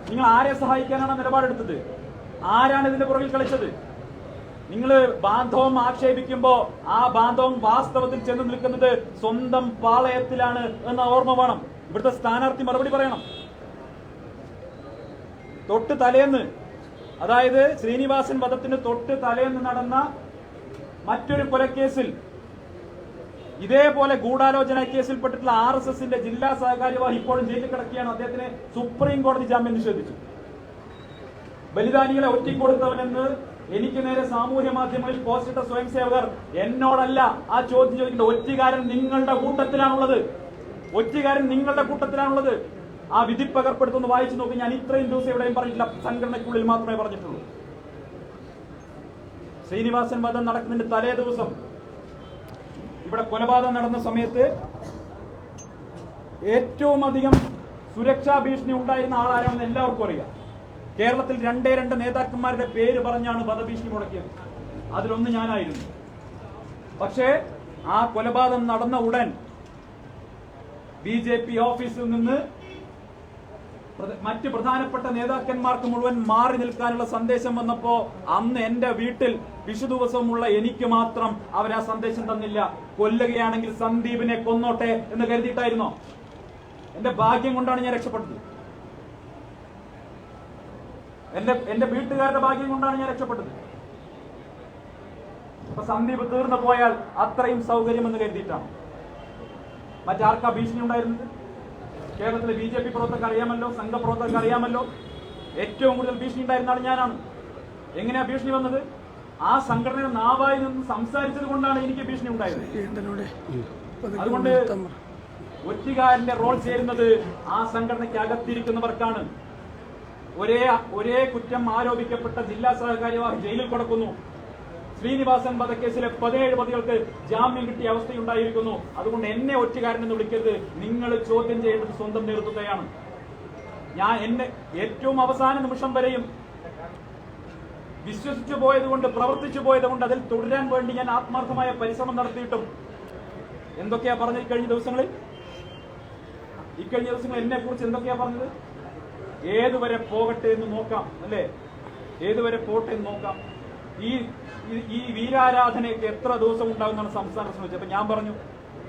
S3: നിങ്ങൾ ആരെ സഹായിക്കാനാണ് നിലപാടെടുത്തത്? ആരാണ് ഇതിന്റെ പുറകിൽ കളിച്ചത്? നിങ്ങൾ ബാന്ധവം ആക്ഷേപിക്കുമ്പോ ആ ബാന്ധവം വാസ്തവത്തിൽ ചെന്ന് നിൽക്കുന്നത് സ്വന്തം പാളയത്തിലാണ് എന്ന ഓർമ്മ വേണം. ഇവിടുത്തെ സ്ഥാനാർത്ഥി മറുപടി പറയണം. തൊട്ട് തലേന്ന്, അതായത് ശ്രീനിവാസൻ വധത്തിന് തൊട്ട് തലേന്ന് നടന്ന മറ്റൊരു കൊലക്കേസിൽ, ഇതേപോലെ ഗൂഢാലോചന കേസിൽപ്പെട്ടിട്ടുള്ള RSSന്റെ ജില്ലാ സഹകാര്യവാഹി ഇപ്പോഴും ജയിലിൽ കിടക്കുകയാണ്. അദ്ദേഹത്തിന് സുപ്രീം കോടതി ജാമ്യം നിഷേധിച്ചു. ബലിദാനികളെ ഒറ്റിക്കൊടുത്തവനെന്ന് എനിക്ക് നേരെ സാമൂഹ്യ മാധ്യമങ്ങളിൽ പോസ്റ്റിട്ട സ്വയം സേവകർ എന്നോടല്ല ആ ചോദ്യം ചോദിക്കേണ്ട. ഒറ്റുകാരൻ നിങ്ങളുടെ കൂട്ടത്തിലാണുള്ളത്. ഒറ്റുകാരൻ നിങ്ങളുടെ കൂട്ടത്തിലാണുള്ളത്. ആ വിധിപ്പകർപ്പെടുത്തൊന്ന് വായിച്ചു നോക്കി. ഞാൻ ഇത്രയും ദിവസം എവിടെയും പറഞ്ഞിട്ടില്ല, സംഘടനയ്ക്കുള്ളിൽ മാത്രമേ പറഞ്ഞിട്ടുള്ളൂ. ശ്രീനിവാസൻ വധം നടക്കുന്നതിന്റെ തലേ ദിവസം ഇവിടെ കൊലപാതകം നടന്ന സമയത്ത് ഏറ്റവും അധികം സുരക്ഷാ ഭീഷണി ഉണ്ടായിരുന്ന ആളാരാണെന്ന് എല്ലാവർക്കും അറിയാം. കേരളത്തിൽ 2 നേതാക്കന്മാരുടെ പേര് പറഞ്ഞാണ് വധഭീഷണി മുടക്കിയത്. അതിലൊന്ന് ഞാനായിരുന്നു. പക്ഷേ ആ കൊലപാതകം നടന്ന ഉടൻ BJP ഓഫീസിൽ നിന്ന് മറ്റ് പ്രധാനപ്പെട്ട നേതാക്കന്മാർക്ക് മുഴുവൻ മാറി നിൽക്കാനുള്ള സന്ദേശം വന്നപ്പോ അന്ന് എന്റെ വീട്ടിൽ വിഷു ദിവസമുള്ള എനിക്ക് മാത്രം അവർ ആ സന്ദേശം തന്നില്ല. കൊല്ലുകയാണെങ്കിൽ സന്ദീപിനെ കൊന്നോട്ടെ എന്ന് കരുതിയിട്ടായിരുന്നോ? എന്റെ ഭാഗ്യം കൊണ്ടാണ് ഞാൻ രക്ഷപ്പെട്ടത്. എന്റെ വീട്ടുകാരുടെ ഭാഗ്യം കൊണ്ടാണ് ഞാൻ രക്ഷപ്പെട്ടത്. അപ്പൊ സന്ദീപ് തീർന്നു പോയാൽ അത്രയും സൗകര്യമെന്ന് കരുതിയിട്ടാണ്. മറ്റാർക്കാ ഭീഷണി ഉണ്ടായിരുന്നത്? കേരളത്തിലെ BJP പ്രവർത്തകർക്ക് അറിയാമല്ലോ, സംഘപ്രവർത്തകർക്ക് അറിയാമല്ലോ. ഏറ്റവും കൂടുതൽ ഭീഷണി ഉണ്ടായിരുന്ന ആൾ ഞാനാണ്. എങ്ങനെയാ ഭീഷണി വന്നത്? ആ സംഘടനയുടെ നാവായി നിന്ന് സംസാരിച്ചത് കൊണ്ടാണ് എനിക്ക് ഭീഷണി ഉണ്ടായത്. അതുകൊണ്ട് ഒറ്റുകാരന്റെ റോൾ ചേരുന്നത് ആ സംഘടനയ്ക്ക് അകത്തിരിക്കുന്നവർക്കാണ്. ഒരേ കുറ്റം ആരോപിക്കപ്പെട്ട ജില്ലാ സഹകാര്യവാഹി ജയിലിൽ കിടക്കുന്നു. ശ്രീനിവാസൻ വധക്കേസിലെ 17 പ്രതികൾക്ക് ജാമ്യം കിട്ടിയ അവസ്ഥയുണ്ടായിരിക്കുന്നു. അതുകൊണ്ട് എന്നെ ഒറ്റുകാരനെന്ന് വിളിക്കരുത്. നിങ്ങൾ ചോദ്യം ചെയ്യേണ്ടത് സ്വന്തം നേതൃത്വത്തെയാണ്. ഞാൻ എന്നെ ഏറ്റവും അവസാന നിമിഷം വരെയും വിശ്വസിച്ചു പോയതുകൊണ്ട്, പ്രവർത്തിച്ചു പോയതുകൊണ്ട് അതിൽ തുടരാൻ വേണ്ടി ഞാൻ ആത്മാർത്ഥമായ പരിശ്രമം നടത്തിയിട്ടും എന്തൊക്കെയാ പറഞ്ഞത് ഇക്കഴിഞ്ഞ ദിവസങ്ങളിൽ എന്നെ കുറിച്ച് എന്തൊക്കെയാ പറഞ്ഞത്? ഏതുവരെ പോകട്ടെ എന്ന് നോക്കാം, അല്ലേ? ഏതുവരെ പോട്ടെ എന്ന് നോക്കാം. ഈ വീരാരാധനയൊക്കെ എത്ര ദിവസം ഉണ്ടാകുമെന്നാണ് സംസ്ഥാനം ശ്രമിച്ചത്. അപ്പൊ ഞാൻ പറഞ്ഞു,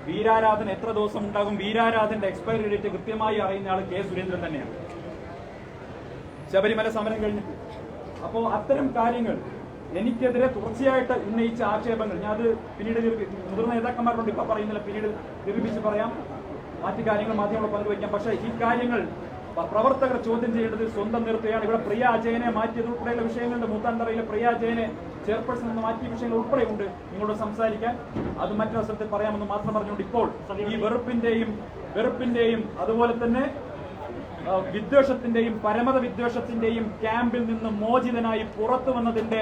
S3: വീരാരാധന എത്ര ദിവസം ഉണ്ടാകും? വീരാരാധനയുടെ എക്സ്പയറി ഡേറ്റ് കൃത്യമായി അറിയുന്ന ആൾ K. സുരേന്ദ്രൻ തന്നെയാണ്, ശബരിമല സമരം കഴിഞ്ഞിട്ട്. അപ്പോ അത്തരം കാര്യങ്ങൾ എനിക്കെതിരെ തുടർച്ചയായിട്ട് ഉന്നയിച്ച ആക്ഷേപങ്ങൾ ഞാൻ അത് പിന്നീട് മുതിർന്ന നേതാക്കന്മാരോട് ഇപ്പൊ പറയുന്നില്ല, പിന്നീട് നിർമ്മിച്ച് പറയാം, മറ്റു കാര്യങ്ങൾ മാധ്യമങ്ങൾ പങ്കുവയ്ക്കാം. പക്ഷേ ഈ കാര്യങ്ങൾ പ്രവർത്തകർ ചോദ്യം ചെയ്യേണ്ടത് സ്വന്തം നേതൃത്വമാണ്. ഇവിടെ പ്രിയ അജയനെ മാറ്റിയത് ഉൾപ്പെടെയുള്ള വിഷയങ്ങളുണ്ട്. മൂത്താന്തറയിലെ പ്രിയ അജയനെ ചെയർപേഴ്സൺ എന്ന് മാറ്റിയ വിഷയങ്ങൾ ഉൾപ്പെടെയുണ്ട്. നിങ്ങളോട് സംസാരിക്കാൻ അത് മറ്റൊരവസരത്തിൽ പറയാമെന്ന് മാത്രം പറഞ്ഞുകൊണ്ട് ഇപ്പോൾ ഈ വെറുപ്പിന്റെയും അതുപോലെ തന്നെ വിദ്വേഷത്തിന്റെയും പരമത വിദ്വേഷത്തിന്റെയും ക്യാമ്പിൽ നിന്ന് മോചിതനായി പുറത്തു വന്നതിന്റെ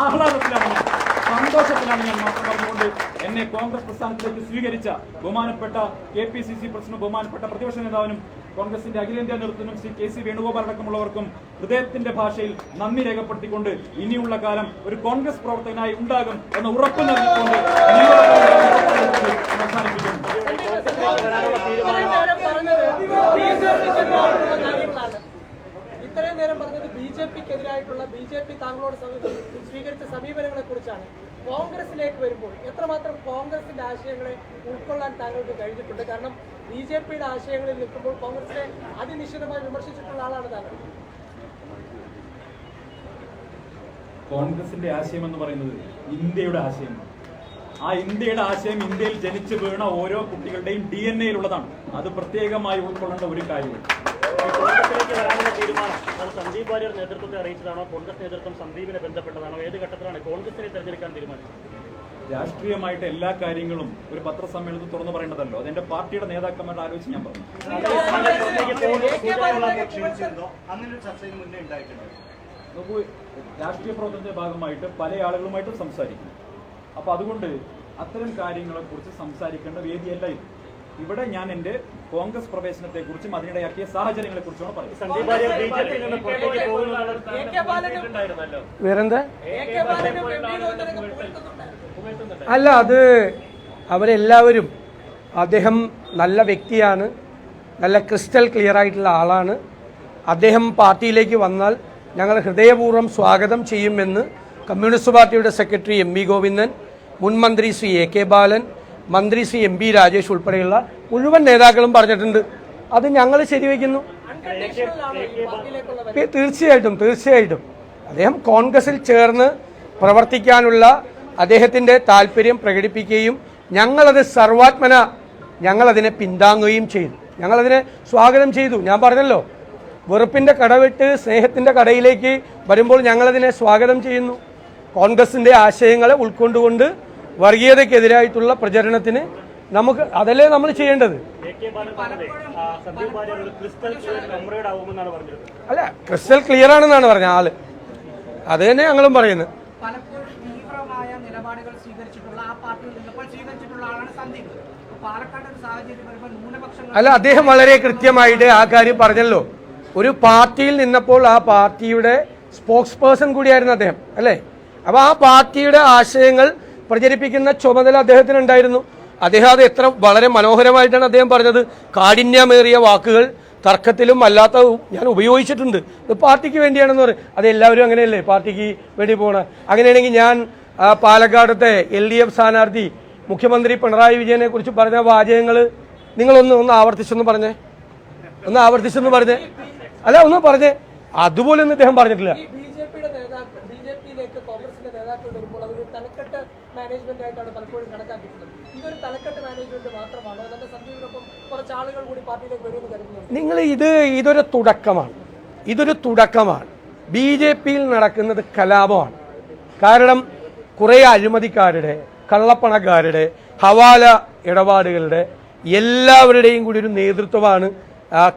S3: ആഹ്ലാദത്തിലാണ് ഞാൻ, സന്തോഷത്തിലാണ് ഞാൻ മാത്രം പറഞ്ഞുകൊണ്ട് എന്നെ കോൺഗ്രസ് പ്രസ്ഥാനത്തിലേക്ക് സ്വീകരിച്ച ബഹുമാനപ്പെട്ട KPCC പ്രസിഡന്റ്, ബഹുമാനപ്പെട്ട പ്രതിപക്ഷ നേതാവിനും കോൺഗ്രസിന്റെ അഖിലേന്ത്യാ നേതൃത്വത്തിനും ശ്രീ KC വേണുഗോപാൽ അടക്കമുള്ളവർക്കും ഹൃദയത്തിന്റെ ഭാഷയിൽ നന്ദി രേഖപ്പെടുത്തിക്കൊണ്ട് ഇനിയുള്ള കാലം ഒരു കോൺഗ്രസ് പ്രവർത്തകനായി ഉണ്ടാകും എന്ന ഉറപ്പ് നൽകിക്കൊണ്ട് അവസാനിപ്പിക്കുന്നു.
S4: ഇത്രയും നേരം പറഞ്ഞത് BJPക്കെതിരായിട്ടുള്ള BJP താങ്കളോട് സ്വീകരിച്ച സമീപനങ്ങളെ കുറിച്ചാണ്. കോൺഗ്രസിലേക്ക് വരുമ്പോൾ എത്രമാത്രം കോൺഗ്രസിന്റെ ആശയങ്ങളെ ഉൾക്കൊള്ളാൻ താങ്കൾക്ക് കഴിഞ്ഞിട്ടുണ്ട്? കാരണം BJPയുടെ ആശയങ്ങളിൽ നിൽക്കുമ്പോൾ കോൺഗ്രസിനെ അതിനിശ്ചിതമായി വിമർശിച്ചിട്ടുള്ള ആളാണ് താങ്കൾ.
S3: കോൺഗ്രസിന്റെ ആശയം എന്ന് പറയുന്നത് ഇന്ത്യയുടെ ആശയമാണ്. ആ ഇന്ത്യയുടെ ആശയം ഇന്ത്യയിൽ ജനിച്ചു വീണ ഓരോ കുട്ടികളുടെയും DNA-യിലുള്ളതാണ്. അത് പ്രത്യേകമായി ഉൾക്കൊള്ളേണ്ട ഒരു കാര്യമാണ്.
S5: കോൺഗ്രസിലേക്ക് വരാനുള്ള തീരുമാനം അത് സന്ദീപ് വാര്യർ നേതൃത്വത്തെ അറിയിച്ചതാണോ? കോൺഗ്രസ് നേതൃത്വം സന്ദീപിനെ ബന്ധപ്പെട്ടതാണോ? ഏത് ഘട്ടത്തിലാണ് കോൺഗ്രസിനെ തെരഞ്ഞെടുക്കാൻ തീരുമാനിച്ചത്?
S3: രാഷ്ട്രീയമായിട്ട് എല്ലാ കാര്യങ്ങളും ഒരു പത്രസമ്മേളനത്തിൽ തുറന്നു പറയേണ്ടതല്ലോ. അതെന്റെ പാർട്ടിയുടെ നേതാക്കന്മാരുടെ ആലോചിച്ച് ഞാൻ പറഞ്ഞു. നോക്കൂ, രാഷ്ട്രീയ പ്രവർത്തനത്തിന്റെ ഭാഗമായിട്ട് പല ആളുകളുമായിട്ടും സംസാരിക്കും. അപ്പൊ അതുകൊണ്ട് അത്തരം കാര്യങ്ങളെ കുറിച്ച് സംസാരിക്കേണ്ട വേദിയല്ല ഇത്. ഇവിടെ ഞാൻ എന്റെ കോൺഗ്രസ് പ്രവേശനത്തെ കുറിച്ചും അതിനിടയാക്കിയ സാഹചര്യങ്ങളെ കുറിച്ചാണ് പറയുന്നത്.
S1: വേറെന്താ? അല്ല, അത് അവരെല്ലാവരും, അദ്ദേഹം നല്ല വ്യക്തിയാണ്, നല്ല ക്രിസ്റ്റൽ ക്ലിയർ ആയിട്ടുള്ള ആളാണ്. അദ്ദേഹം പാർട്ടിയിലേക്ക് വന്നാൽ ഞങ്ങൾ ഹൃദയപൂർവ്വം സ്വാഗതം ചെയ്യുമെന്ന് കമ്മ്യൂണിസ്റ്റ് പാർട്ടിയുടെ സെക്രട്ടറി എം വി ഗോവിന്ദൻ, മുൻ മന്ത്രി ശ്രീ എ കെ ബാലൻ, മന്ത്രി ശ്രീ എം പി രാജേഷ് ഉൾപ്പെടെയുള്ള മുഴുവൻ നേതാക്കളും പറഞ്ഞിട്ടുണ്ട്. അത് ഞങ്ങൾ ശരിവയ്ക്കുന്നു. തീർച്ചയായിട്ടും അദ്ദേഹം കോൺഗ്രസിൽ ചേർന്ന് പ്രവർത്തിക്കാനുള്ള അദ്ദേഹത്തിൻ്റെ താല്പര്യം പ്രകടിപ്പിക്കുകയും ഞങ്ങളത് സർവാത്മന ഞങ്ങളതിനെ പിന്താങ്ങുകയും ചെയ്തു. ഞങ്ങളതിനെ സ്വാഗതം ചെയ്തു. ഞാൻ പറഞ്ഞല്ലോ, വെറുപ്പിൻ്റെ കടവിട്ട് സ്നേഹത്തിൻ്റെ കടയിലേക്ക് വരുമ്പോൾ ഞങ്ങളതിനെ സ്വാഗതം ചെയ്യുന്നു. കോൺഗ്രസിൻ്റെ ആശയങ്ങളെ ഉൾക്കൊണ്ടുകൊണ്ട് വർഗീയതയ്ക്കെതിരായിട്ടുള്ള പ്രചരണത്തിന് നമുക്ക് അതല്ലേ നമ്മൾ ചെയ്യേണ്ടത്. അല്ല, ക്രിസ്റ്റൽ ക്ലിയർ ആണെന്നാണ് പറഞ്ഞത് ആള്. അത് തന്നെ ഞങ്ങളും പറയുന്നത്.
S4: തീവ്രമായ നിലപാടുകൾ സ്വീകരിച്ചിട്ടുള്ള ആ പാർട്ടിയിൽ നിന്നപ്പോൾ സ്വീകരിച്ചിട്ടുള്ള ആളാണ് സന്ദീപ്. പാലക്കാട് സാഹചര്യം വരുമ്പോൾ ന്യൂനപക്ഷങ്ങൾ
S1: അല്ല, അദ്ദേഹം വളരെ കൃത്യമായിട്ട് ആ കാര്യം പറഞ്ഞല്ലോ. ഒരു പാർട്ടിയിൽ നിന്നപ്പോൾ ആ പാർട്ടിയുടെ സ്പോക്സ് പേഴ്സൺ കൂടിയായിരുന്നു അദ്ദേഹം, അല്ലേ? അപ്പോൾ ആ പാർട്ടിയുടെ ആശയങ്ങൾ പ്രചരിപ്പിക്കുന്ന ചുമതല അദ്ദേഹത്തിനുണ്ടായിരുന്നു. അദ്ദേഹം അത് എത്ര വളരെ മനോഹരമായിട്ടാണ് അദ്ദേഹം പറഞ്ഞത്. കാഠിന്യമേറിയ വാക്കുകൾ തർക്കത്തിലും അല്ലാത്ത ഞാൻ ഉപയോഗിച്ചിട്ടുണ്ട്. ഇത് പാർട്ടിക്ക് വേണ്ടിയാണെന്ന് പറയും. അത് എല്ലാവരും അങ്ങനെയല്ലേ പാർട്ടിക്ക് വേണ്ടി പോകണം. അങ്ങനെയാണെങ്കിൽ ഞാൻ പാലക്കാടത്തെ LDF സ്ഥാനാർത്ഥി മുഖ്യമന്ത്രി പിണറായി വിജയനെ കുറിച്ച് പറഞ്ഞ വാചകങ്ങൾ നിങ്ങളൊന്ന് ആവർത്തിച്ചെന്ന് പറഞ്ഞേ. അല്ല, ഒന്ന് പറഞ്ഞേ. അതുപോലെ ഒന്നും ഇദ്ദേഹം പറഞ്ഞിട്ടില്ല.
S4: ബിജെപിയിലേക്ക് കോൺഗ്രസിന്റെ നേതാക്കൾ വരുമ്പോൾ അതൊരു തലക്കെട്ട് മാനേജ്മെന്റ് ആയിട്ടാണ് പലപ്പോഴും കണക്കാക്കിയിട്ടുള്ളത്. ഇതൊരു തലക്കെട്ട് മാനേജ്മെന്റ് മാത്രമാണോ? നല്ല സന്ദീപിനൊപ്പം കുറച്ച് ആളുകൾ കൂടി പാർട്ടിയിലേക്ക് വരുമെന്ന് കരുതുന്നു.
S1: നിങ്ങൾ ഇതൊരു തുടക്കമാണ്. BJPയിൽ നടക്കുന്നത് കലാപമാണ്. കാരണം കുറേ അഴിമതിക്കാരുടെ, കള്ളപ്പണക്കാരുടെ, ഹവാല ഇടപാടുകളുടെ എല്ലാവരുടെയും കൂടി ഒരു നേതൃത്വമാണ്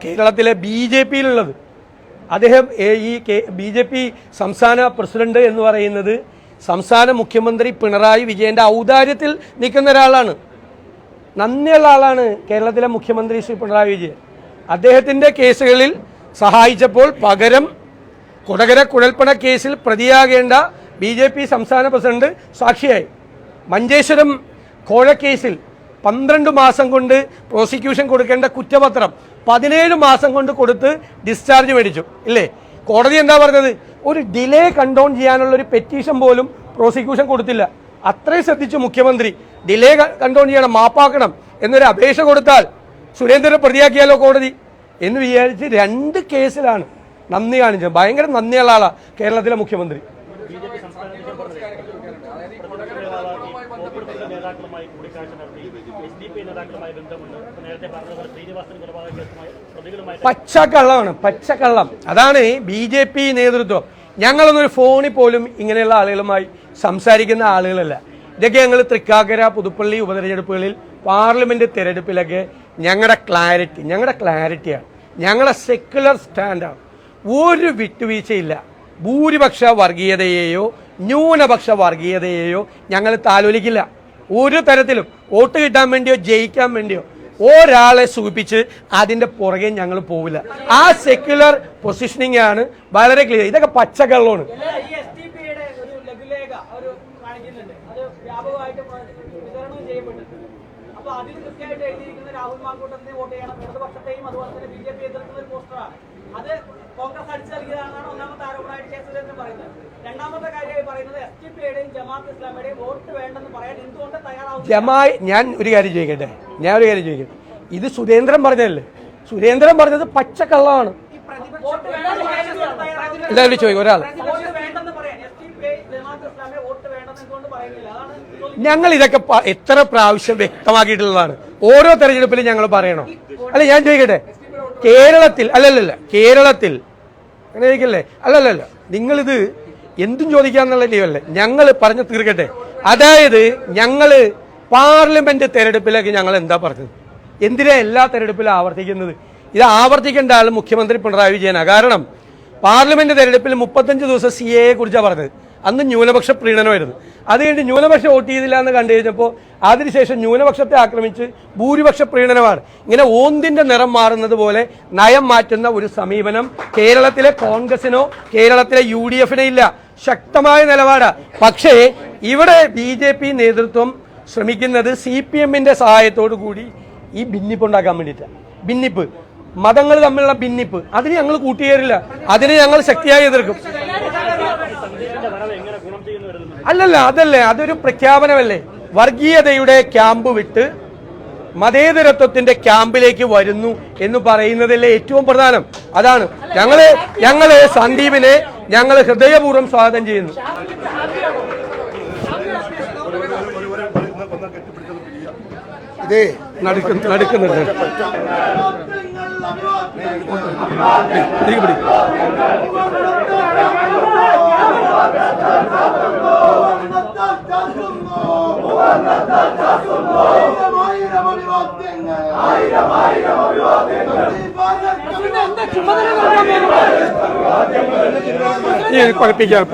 S1: കേരളത്തിലെ BJPയിലുള്ളത്. അദ്ദേഹം ഈ BJP സംസ്ഥാന പ്രസിഡന്റ് എന്ന് പറയുന്നത് സംസ്ഥാന മുഖ്യമന്ത്രി പിണറായി വിജയന്റെ ഔദാര്യത്തിൽ നിൽക്കുന്ന ഒരാളാണ്. നന്ദിയുള്ള ആളാണ് കേരളത്തിലെ മുഖ്യമന്ത്രി ശ്രീ പിണറായി വിജയൻ. അദ്ദേഹത്തിൻ്റെ കേസുകളിൽ സഹായിച്ചപ്പോൾ പകരം കൊടകര കുഴൽപ്പണ കേസിൽ പ്രതിയാകേണ്ട BJP സംസ്ഥാന പ്രസിഡന്റ് സാക്ഷിയായി. മഞ്ചേശ്വരം കോഴക്കേസിൽ 12 മാസം കൊണ്ട് പ്രോസിക്യൂഷൻ കൊടുക്കേണ്ട കുറ്റപത്രം 17 മാസം കൊണ്ട് കൊടുത്ത് ഡിസ്ചാർജ് മേടിച്ചു, ഇല്ലേ? കോടതി എന്താ പറഞ്ഞത്? ഒരു ഡിലേ കണ്ടോൺ ചെയ്യാനുള്ള ഒരു പെറ്റീഷൻ പോലും പ്രോസിക്യൂഷൻ കൊടുത്തില്ല. അത്രയും ശ്രദ്ധിച്ചു മുഖ്യമന്ത്രി. ഡിലേ കണ്ടോൺ ചെയ്യണം, മാപ്പാക്കണം എന്നൊരു അപേക്ഷ കൊടുത്താൽ സുരേന്ദ്രനെ പ്രതിയാക്കിയാലോ കോടതി എന്ന് വിചാരിച്ച് 2 കേസിലാണ് നന്ദി കാണിച്ചത്. ഭയങ്കര നന്ദിയുള്ള ആളാണ് കേരളത്തിലെ മുഖ്യമന്ത്രി.
S5: നേതാക്കളുമായി കൂടിക്കാഴ്ച നടത്തി SDP നേതാക്കളുമായി ബന്ധമുണ്ട്. നേരത്തെ പറഞ്ഞതുപോലെ ശ്രീനിവാസൻ കൊലപാതക കേസുമായി പ്രതികളുമായി
S1: പച്ചക്കള്ളം. അതാണ് BJP നേതൃത്വം. ഞങ്ങളൊന്നൊരു ഫോണിൽ പോലും ഇങ്ങനെയുള്ള ആളുകളുമായി സംസാരിക്കുന്ന ആളുകളല്ല. ഇതൊക്കെ ഞങ്ങൾ തൃക്കാക്കര, പുതുപ്പള്ളി ഉപതെരഞ്ഞെടുപ്പുകളിൽ, പാർലമെന്റ് തെരഞ്ഞെടുപ്പിലൊക്കെ ഞങ്ങളുടെ ക്ലാരിറ്റിയാണ്, ഞങ്ങളുടെ സെക്യുലർ സ്റ്റാൻഡാണ്. ഒരു വിട്ടുവീഴ്ചയില്ല. ഭൂരിപക്ഷ വർഗീയതയെയോ ന്യൂനപക്ഷ വർഗീയതയെയോ ഞങ്ങൾ താലോലിക്കില്ല. ഒരു തരത്തിലും വോട്ട് കിട്ടാൻ വേണ്ടിയോ ജയിക്കാൻ വേണ്ടിയോ ഒരാളെ സൂചിപ്പിച്ച് അതിൻ്റെ പുറകെ ഞങ്ങൾ പോവില്ല. ആ സെക്യുലർ പൊസിഷനിങ് ആണ് വളരെ ക്ലിയർ. ഇതൊക്കെ പച്ചക്കള്ളമാണ്.
S4: രാഹുൽ മാങ്കൂട്ടത്തിന് വോട്ട് ചെയ്യണം, ഇടതുപക്ഷത്തെയും അതുപോലെ തന്നെ BJP എതിർക്കുന്ന ഒരു പോസ്റ്ററാണ്. അത് കോൺഗ്രസ് അടിച്ചു നൽകിയതാണെന്നാണ് ഒന്നാമത്തെ ആരോപണമായിട്ട് കേസുകാരൻ പറയുന്നത്. രണ്ടാമത്തെ കാര്യമായി പറയുന്നത് SDPയുടെയും ജമാഅത്ത് ഇസ്ലാമിയുടെയും വോട്ട് വേണ്ടെന്ന് പറയാൻ എന്തുകൊണ്ട് തയ്യാറാവും?
S1: ഞാൻ ഒരു കാര്യം ചോദിക്കട്ടെ. ഇത് സുരേന്ദ്രൻ പറഞ്ഞതല്ലേ? സുരേന്ദ്രൻ പറഞ്ഞത് പച്ചക്കള്ളമാണ്. എല്ലാവരും ചോദിക്കും. ഒരാൾ ഞങ്ങൾ ഇതൊക്കെ എത്ര പ്രാവശ്യം വ്യക്തമാക്കിയിട്ടുള്ളതാണ്. ഓരോ തെരഞ്ഞെടുപ്പിലും ഞങ്ങൾ പറയണം. അല്ല, ഞാൻ ചോദിക്കട്ടെ, കേരളത്തിൽ കേരളത്തിൽ അങ്ങനെ ചോദിക്കല്ലേ? അല്ലല്ല, നിങ്ങളിത് എന്തും ചോദിക്കാന്നുള്ള ലീവല്ലേ? ഞങ്ങൾ പറഞ്ഞു തീർക്കട്ടെ. അതായത് ഞങ്ങൾ പാർലമെന്റ് തെരഞ്ഞെടുപ്പിലേക്ക് ഞങ്ങൾ എന്താ പറഞ്ഞത്? എന്തിനാ എല്ലാ തെരഞ്ഞെടുപ്പിലും ആവർത്തിക്കുന്നത്? ഇത് ആവർത്തിക്കേണ്ട ആൾ മുഖ്യമന്ത്രി പിണറായി വിജയനാണ്. കാരണം പാർലമെന്റ് തെരഞ്ഞെടുപ്പിൽ 35 ദിവസം CAA കുറിച്ചാണ് പറഞ്ഞത്. അന്ന് ന്യൂനപക്ഷ പ്രീണനമായിരുന്നു. അത് കഴിഞ്ഞ് ന്യൂനപക്ഷം വോട്ട് ചെയ്തില്ല എന്ന് കണ്ടു കഴിഞ്ഞപ്പോൾ അതിനുശേഷം ന്യൂനപക്ഷത്തെ ആക്രമിച്ച് ഭൂരിപക്ഷ പ്രീണനമാണ്. ഇങ്ങനെ ഓന്തിന്റെ നിറം മാറുന്നത് പോലെ നയം മാറ്റുന്ന ഒരു സമീപനം കേരളത്തിലെ കോൺഗ്രസിനോ കേരളത്തിലെ UDFനോ ഇല്ല. ശക്തമായ നിലപാടാണ്. പക്ഷേ ഇവിടെ BJP നേതൃത്വം ശ്രമിക്കുന്നത് CPMന്റെ സഹായത്തോടു കൂടി ഈ ഭിന്നിപ്പ് ഉണ്ടാക്കാൻ വേണ്ടിയിട്ടാണ്. ഭിന്നിപ്പ് മതങ്ങൾ തമ്മിലുള്ള ഭിന്നിപ്പ് അതിന് ഞങ്ങൾ കൂട്ടുകയറില്ല. അതിനെ ഞങ്ങൾ ശക്തിയായി എതിർക്കും.
S5: സന്ദീപിന്റെ വരവ് എങ്ങനെ ഗുണം ചെയ്യുന്നു വരുന്നത്?
S1: അല്ലല്ല, അതല്ലേ, അതൊരു പ്രഖ്യാപനമല്ലേ. വർഗീയതയുടെ ക്യാമ്പ് വിട്ട് മതേതരത്വത്തിന്റെ ക്യാമ്പിലേക്ക് വരുന്നു എന്ന് പറയുന്നതല്ലേ ഏറ്റവും പ്രധാനം. അതാണ് ഞങ്ങള് സന്ദീപിനെ ഞങ്ങൾ ഹൃദയപൂർവ്വം സ്വാഗതം ചെയ്യുന്നു.
S2: ഇതേ
S1: നടക്കുന്നുണ്ട്. പഠിപ്പിക്കാൻ